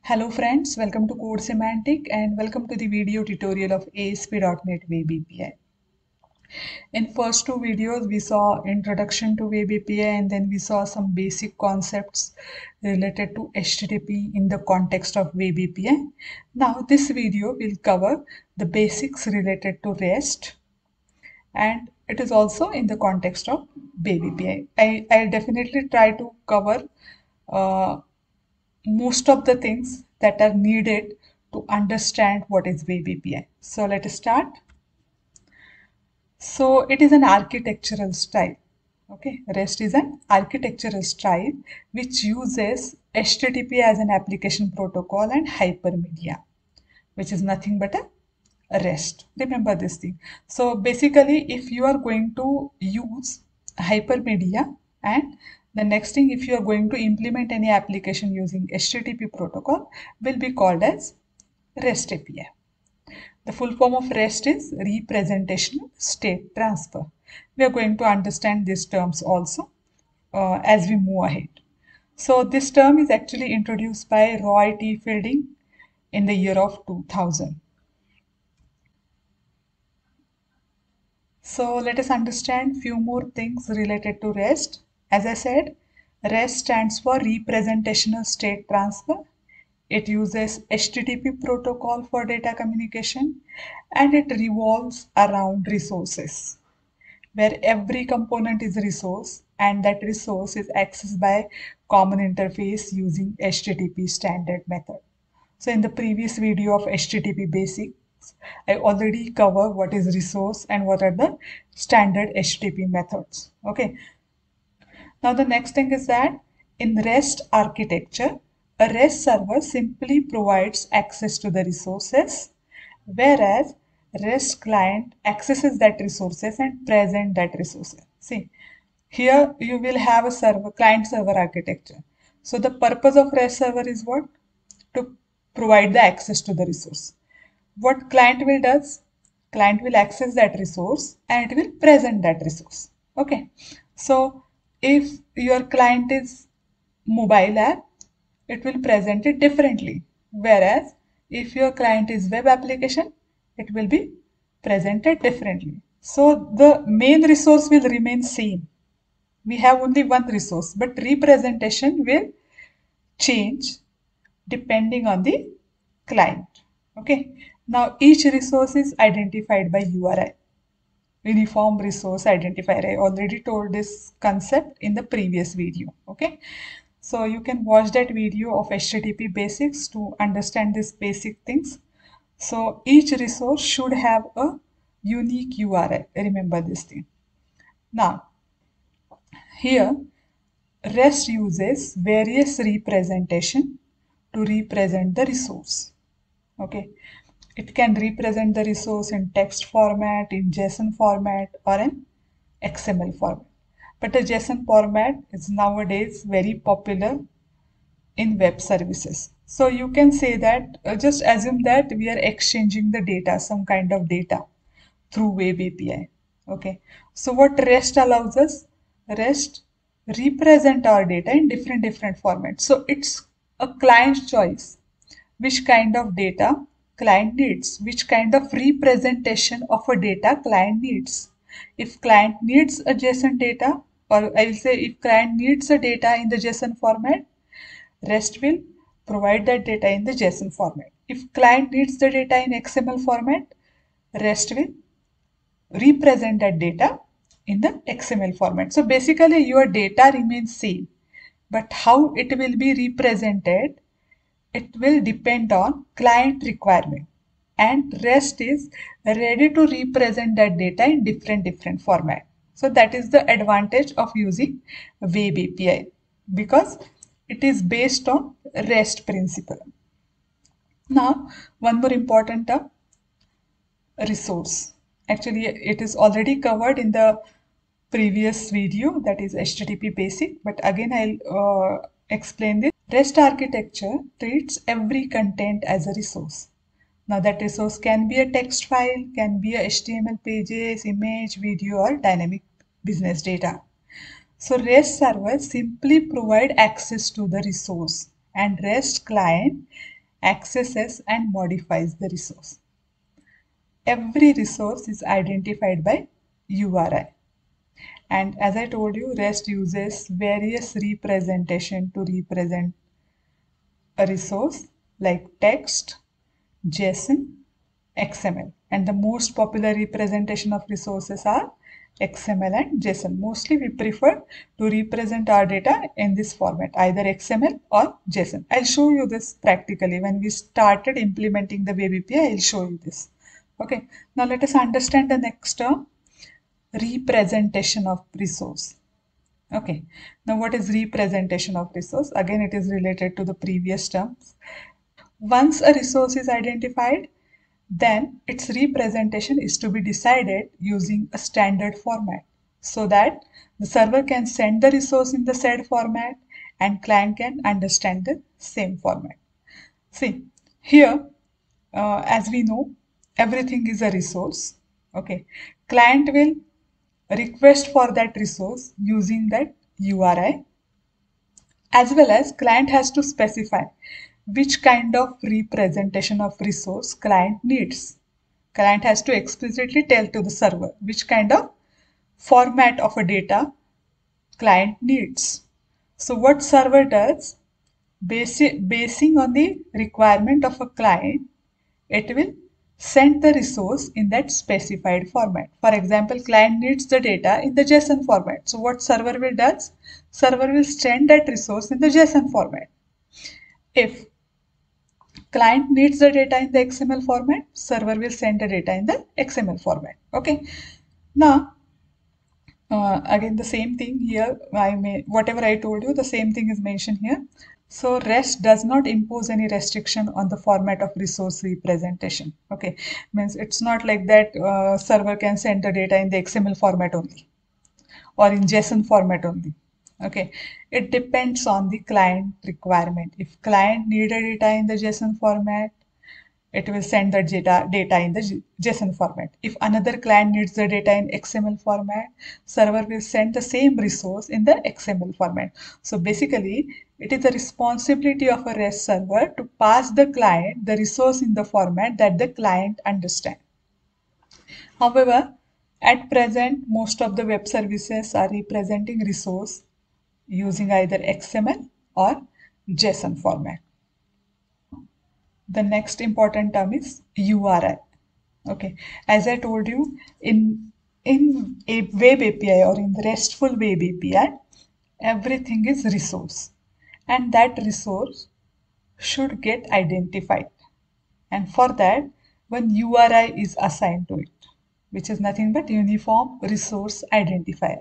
Hello friends, welcome to Code Semantic and welcome to the video tutorial of ASP.NET Web API. In first two videos, we saw introduction to Web API and then we saw some basic concepts related to HTTP in the context of Web API. Now this video will cover the basics related to REST and it is also in the context of Web API. I'll definitely try to cover uh, most of the things that are needed to understand what is Web API. So let us start. So it is an architectural style. Okay, REST is an architectural style which uses HTTP as an application protocol and hypermedia, which is nothing but a REST. Remember this thing. So basically, if you are going to use hypermedia and the next thing, if you are going to implement any application using HTTP protocol, will be called as REST API. The full form of REST is representational state transfer. We are going to understand these terms also as we move ahead. So this term is actually introduced by Roy T. Fielding in the year of 2000. So let us understand few more things related to REST. As I said, REST stands for representational state transfer. It uses HTTP protocol for data communication and it revolves around resources, where every component is a resource and that resource is accessed by common interface using HTTP standard method. So in the previous video of HTTP basics, I already covered what is resource and what are the standard HTTP methods. Okay. Now the next thing is that in REST architecture, a REST server simply provides access to the resources, whereas REST client accesses that resources and present that resources. See, here you will have a server client server architecture. So the purpose of REST server is what? To provide the access to the resource. What client will does? Client will access that resource and it will present that resource. Okay. So if your client is mobile app, it will present it differently. Whereas if your client is web application, it will be presented differently. So the main resource will remain same. We have only one resource, but representation will change depending on the client. Okay. Now each resource is identified by URI. Uniform resource identifier. I already told this concept in the previous video. Okay. So you can watch that video of HTTP basics to understand these basic things. So each resource should have a unique URI. Remember this thing. Now, here REST uses various representation to represent the resource. Okay. It can represent the resource in text format, in JSON format, or in XML format. But the JSON format is nowadays very popular in web services. So you can say that, just assume that we are exchanging the data, some kind of data through Web API. Okay. So what REST allows us? REST represent our data in different formats. So it's a client's choice which kind of data client needs, which kind of representation of a data client needs. If client needs a JSON data, or I will say if client needs a data in the JSON format, REST will provide that data in the JSON format. If client needs the data in XML format, REST will represent that data in the XML format. So basically your data remains same, but how it will be represented, it will depend on client requirement, and REST is ready to represent that data in different format. So that is the advantage of using Web API because it is based on REST principle. Now one more important term, resource. Actually it is already covered in the previous video, that is HTTP basic, but again I'll explain this. REST architecture treats every content as a resource. Now that resource can be a text file, can be a HTML pages, image, video, or dynamic business data. So REST server simply provide access to the resource and REST client accesses and modifies the resource. Every resource is identified by URI. And as I told you, REST uses various representation to represent a resource like text, JSON, XML. And the most popular representation of resources are XML and JSON. Mostly we prefer to represent our data in this format, either XML or JSON. I'll show you this practically. When we started implementing the Web API, I'll show you this. Okay, now let us understand the next term, representation of resource. Okay, now what is representation of resource? Again, it is related to the previous terms. Once a resource is identified, then its representation is to be decided using a standard format so that the server can send the resource in the said format and client can understand the same format. See, here, as we know, everything is a resource. Okay, client will request for that resource using that URI, as well as client has to specify which kind of representation of resource client needs. Client has to explicitly tell to the server which kind of format of a data client needs. So what server does, basing on the requirement of a client, it will send the resource in that specified format. For example, client needs the data in the JSON format. So what server will do? Server will send that resource in the JSON format. If client needs the data in the XML format, server will send the data in the XML format. Okay. Now, again the same thing here. Whatever I told you, the same thing is mentioned here. So REST does not impose any restriction on the format of resource representation. Okay, means it's not like that server can send the data in the XML format only or in JSON format only. Okay, it depends on the client requirement. If client needed data in the JSON format, it will send the data in the JSON format. If another client needs the data in XML format, server will send the same resource in the XML format. So basically, it is the responsibility of a REST server to pass the client the resource in the format that the client understands. However, at present, most of the web services are representing resource using either XML or JSON format. The next important term is URI. Okay, as I told you, in a web API or in the RESTful web API, everything is resource, and that resource should get identified. And for that, one URI is assigned to it, which is nothing but Uniform Resource Identifier.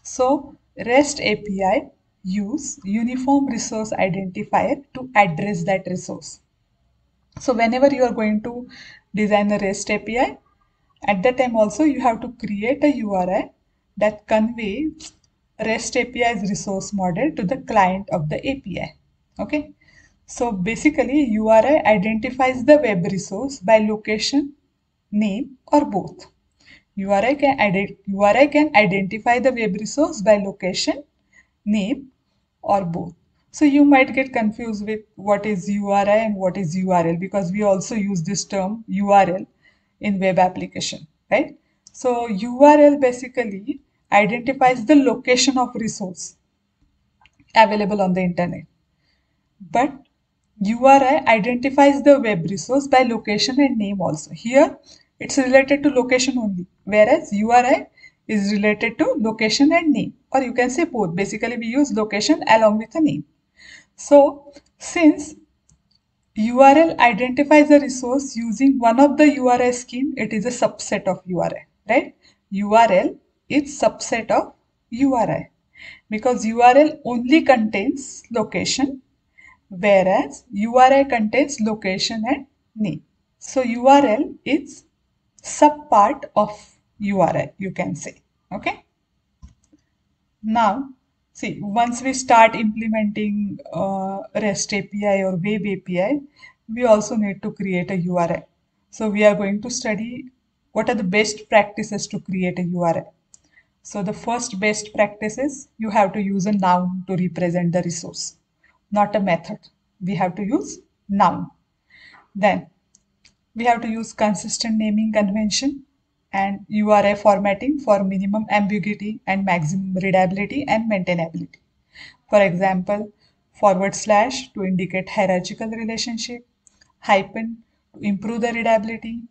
So REST API use Uniform Resource Identifier to address that resource. So whenever you are going to design a REST API, at that time also you have to create a URI that conveys REST API's resource model to the client of the API. Okay. So basically URI identifies the web resource by location, name or both. URI can identify the web resource by location, name or both. So you might get confused with what is URI and what is URL, because we also use this term URL in web application, right? So URL basically identifies the location of resource available on the internet. But URI identifies the web resource by location and name also. Here it's related to location only, whereas URI is related to location and name, or you can say both. Basically we use location along with a name. So since URL identifies a resource using one of the URI scheme, it is a subset of URI, right? URL is subset of URI because URL only contains location, whereas URI contains location and name. So URL is subpart of URI, you can say. Okay. Now, see, once we start implementing REST API or Web API, we also need to create a URI. So we are going to study what are the best practices to create a URI. So the first best practice is you have to use a noun to represent the resource, not a method. We have to use noun. Then we have to use consistent naming convention and URI formatting for minimum ambiguity and maximum readability and maintainability. For example, forward slash to indicate hierarchical relationship, hyphen to improve the readability,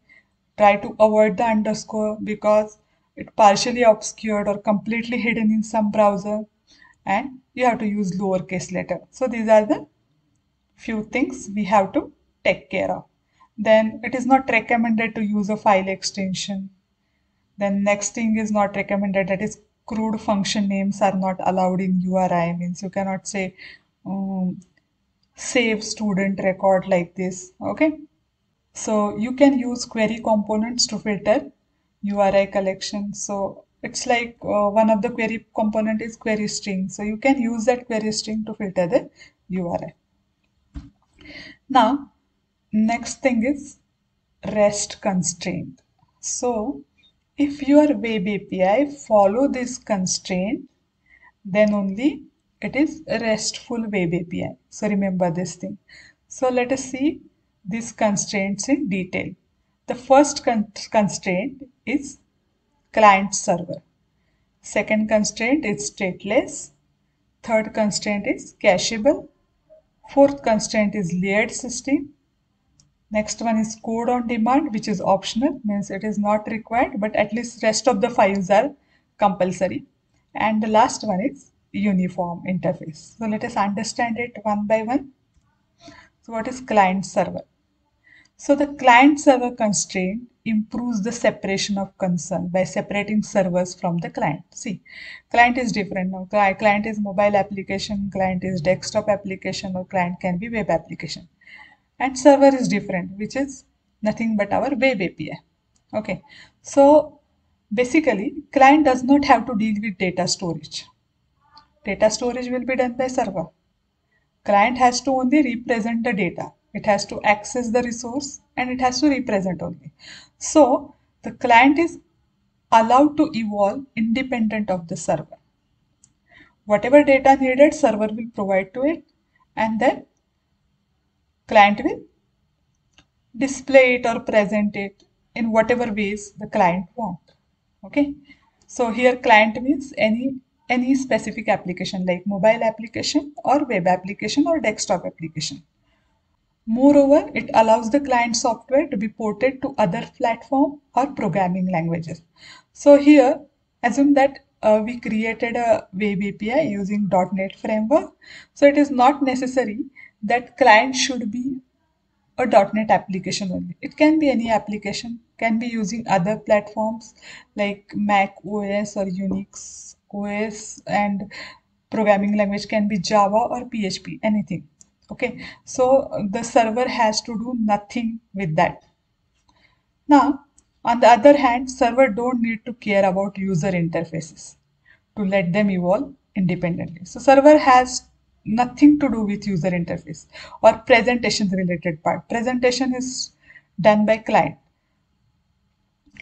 try to avoid the underscore because it partially obscured or completely hidden in some browser, and you have to use lowercase letter. So these are the few things we have to take care of. Then it is not recommended to use a file extension. Then next thing is not recommended, that is crude function names are not allowed in URI. Means you cannot say save student record like this. Okay. So you can use query components to filter URI collection. So it's like one of the query component is query string. So you can use that query string to filter the URI. Now, next thing is REST constraint. So if your web API follow this constraint, then only it is a RESTful web API. So remember this thing. So let us see these constraints in detail. The first constraint is client server. Second constraint is stateless. Third constraint is cacheable. Fourth constraint is layered system. Next one is code on demand, which is optional, means it is not required, but at least rest of the files are compulsory. And the last one is uniform interface. So let us understand it one by one. So what is client server? So the client server constraint improves the separation of concern by separating servers from the client. See, client is different now. Client is mobile application, client is desktop application, or client can be web application. And server is different, which is nothing but our web API. Okay, so basically client does not have to deal with data storage. Data storage will be done by server. Client has to only represent the data. It has to access the resource and it has to represent only. So the client is allowed to evolve independent of the server. Whatever data needed, server will provide to it, and then client will display it or present it in whatever ways the client want. Okay, so here client means any specific application like mobile application or web application or desktop application. Moreover, it allows the client software to be ported to other platform or programming languages. So here assume that we created a web API using .NET framework, so it is not necessary that client should be a .NET application only. It can be any application, can be using other platforms like Mac OS or Unix OS, and programming language can be Java or PHP, anything. Okay, so the server has to do nothing with that. Now, on the other hand, server don't need to care about user interfaces to let them evolve independently. So server has nothing to do with user interface or presentation related part. Presentation is done by client.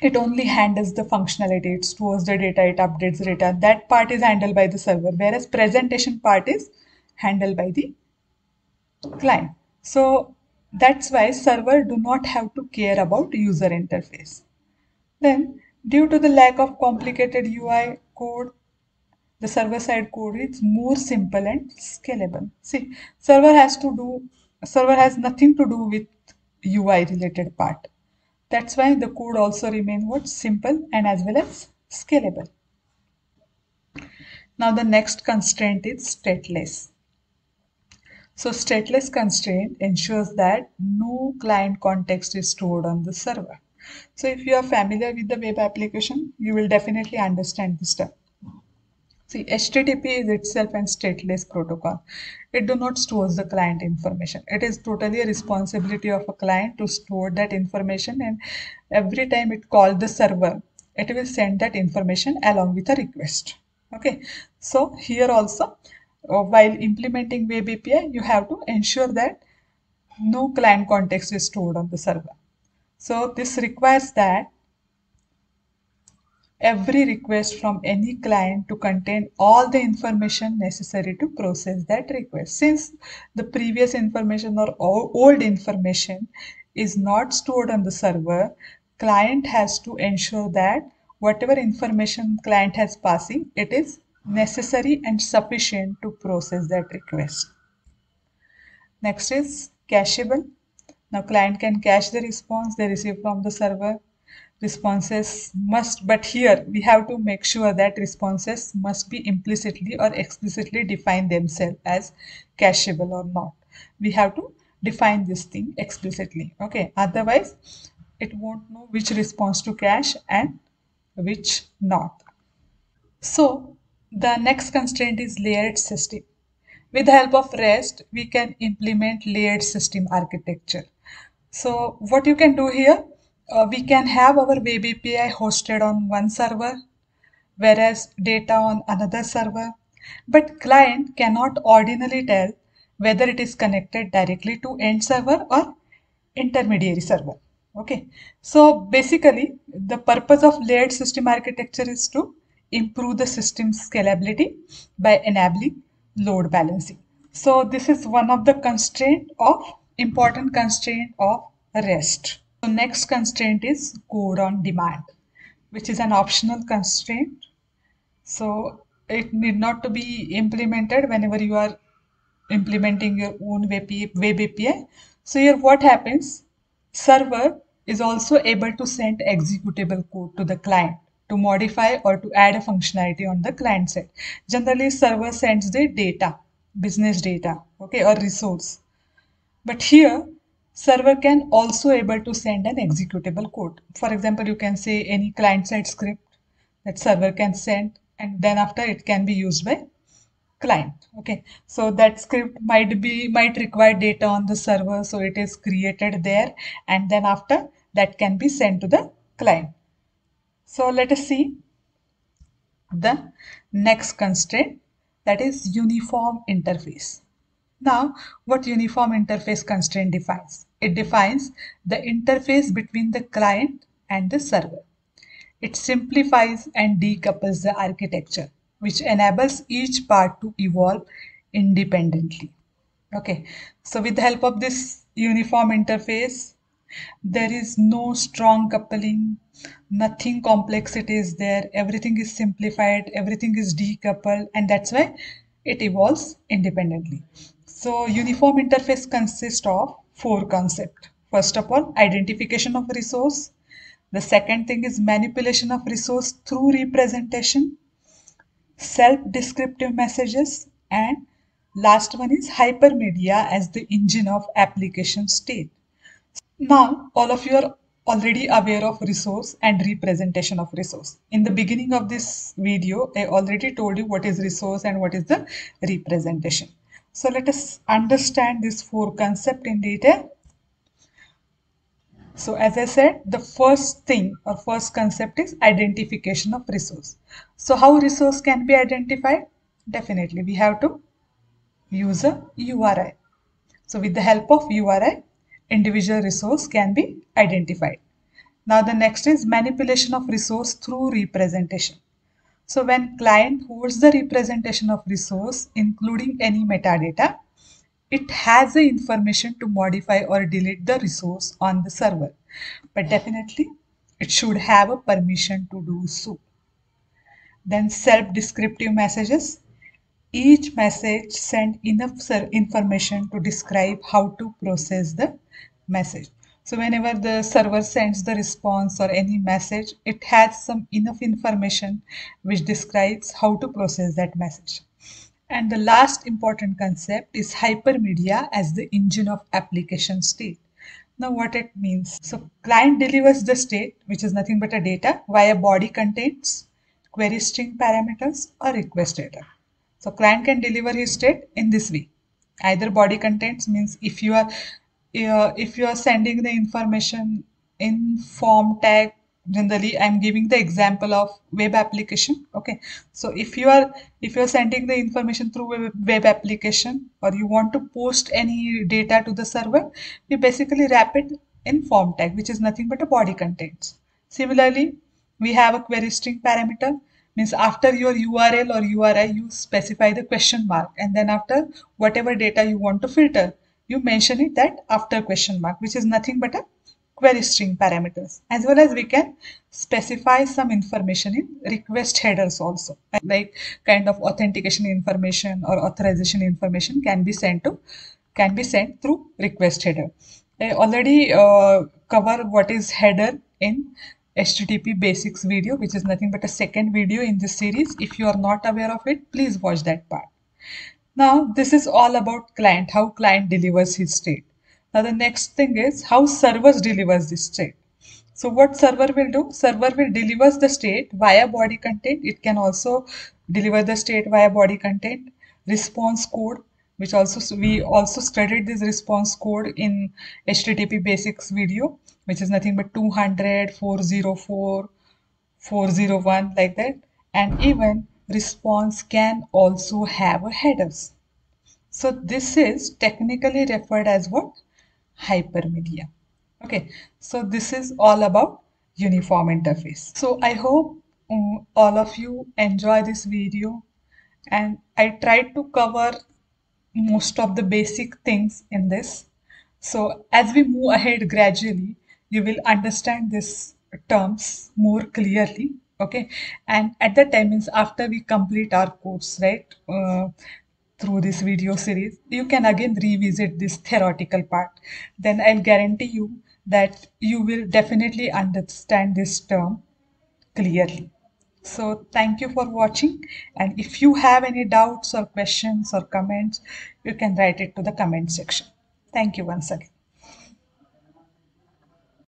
It only handles the functionality, it stores the data, it updates data. That part is handled by the server, whereas presentation part is handled by the client. So that's why server do not have to care about user interface. Then due to the lack of complicated UI code, the server side code is more simple and scalable. See, server has nothing to do with UI related part. That's why the code also remain what simple and as well as scalable. Now the next constraint is stateless. So stateless constraint ensures that no client context is stored on the server. So if you are familiar with the web application, you will definitely understand this term. See, HTTP is itself a stateless protocol. It do not store the client information. It is totally a responsibility of a client to store that information, and every time it calls the server, it will send that information along with a request. Okay, so here also, while implementing web API, you have to ensure that no client context is stored on the server. So this requires that every request from any client to contain all the information necessary to process that request. Since the previous information or old information is not stored on the server, client has to ensure that whatever information client has passing, it is necessary and sufficient to process that request. Next is cacheable. Now client can cache the response they receive from the server. Responses must, but here we have to make sure that responses must be implicitly or explicitly define themselves as cacheable or not. We have to define this thing explicitly. Okay, otherwise it won't know which response to cache and which not. So the next constraint is layered system. With the help of REST, we can implement layered system architecture. So what you can do here, we can have our web API hosted on one server, whereas data on another server. But client cannot ordinarily tell whether it is connected directly to end server or intermediary server. Okay, so basically the purpose of layered system architecture is to improve the system scalability by enabling load balancing. So this is one of the important constraint of REST. So next constraint is code on demand, which is an optional constraint. So it need not to be implemented whenever you are implementing your own web API. So here what happens, server is also able to send executable code to the client to modify or to add a functionality on the client side. Generally server sends the data, business data, okay, or resource. But here server can also able to send an executable code. For example, you can say any client side script that server can send, and then after it can be used by client. Okay, so that script might require data on the server, so it is created there, and then after that can be sent to the client. So let us see the next constraint, that is uniform interface. Now, what uniform interface constraint defines? It defines the interface between the client and the server. It simplifies and decouples the architecture, which enables each part to evolve independently. Okay, so with the help of this uniform interface, there is no strong coupling, nothing complexity is there, everything is simplified, everything is decoupled, and that's why it evolves independently. So uniform interface consists of four concepts. First of all, identification of resource. The second thing is manipulation of resource through representation, self-descriptive messages, and last one is hypermedia as the engine of application state. Now, all of you are already aware of resource and representation of resource. In the beginning of this video, I already told you what is resource and what is the representation. So let us understand this four concept in detail. So as I said, the first thing or first concept is identification of resource. So how resource can be identified? Definitely, we have to use a URI. So with the help of URI, individual resource can be identified. Now the next is manipulation of resource through representation. So when client holds the representation of resource, including any metadata, it has the information to modify or delete the resource on the server. But definitely, it should have a permission to do so. Then self-descriptive messages. Each message sends enough information to describe how to process the message. So whenever the server sends the response or any message, it has some enough information which describes how to process that message. And the last important concept is hypermedia as the engine of application state. Now what it means. So client delivers the state, which is nothing but a data via body contents, query string parameters, or request data. So client can deliver his state in this way. Either body contents means if you are sending the information in form tag, generally I'm giving the example of web application. Okay, so if you are sending the information through web application, or you want to post any data to the server, you basically wrap it in form tag, which is nothing but a body contents. Similarly, we have a query string parameter, means after your URL or URI you specify the question mark, and then after whatever data you want to filter you mention it that after question mark, which is nothing but a query string parameters. As well as we can specify some information in request headers also, like kind of authentication information or authorization information can be sent through request header. I already cover what is header in HTTP basics video, which is nothing but a second video in this series. If you are not aware of it, please watch that part. Now, this is all about client, how client delivers his state. Now, the next thing is how servers delivers this state. So what server will do? Server will deliver the state via body content. It can also deliver the state via body content, response code, which also we also studied this response code in HTTP basics video, which is nothing but 200, 404, 401 like that. And even response can also have a headers. So this is technically referred as what? Hypermedia. Okay, so this is all about uniform interface. So I hope all of you enjoy this video, and I tried to cover most of the basic things in this. So as we move ahead gradually, you will understand these terms more clearly. Okay, and at that time means after we complete our course, right? Through this video series, you can again revisit this theoretical part. Then I'll guarantee you that you will definitely understand this term clearly. So thank you for watching, and if you have any doubts or questions or comments, you can write it to the comment section. Thank you once again.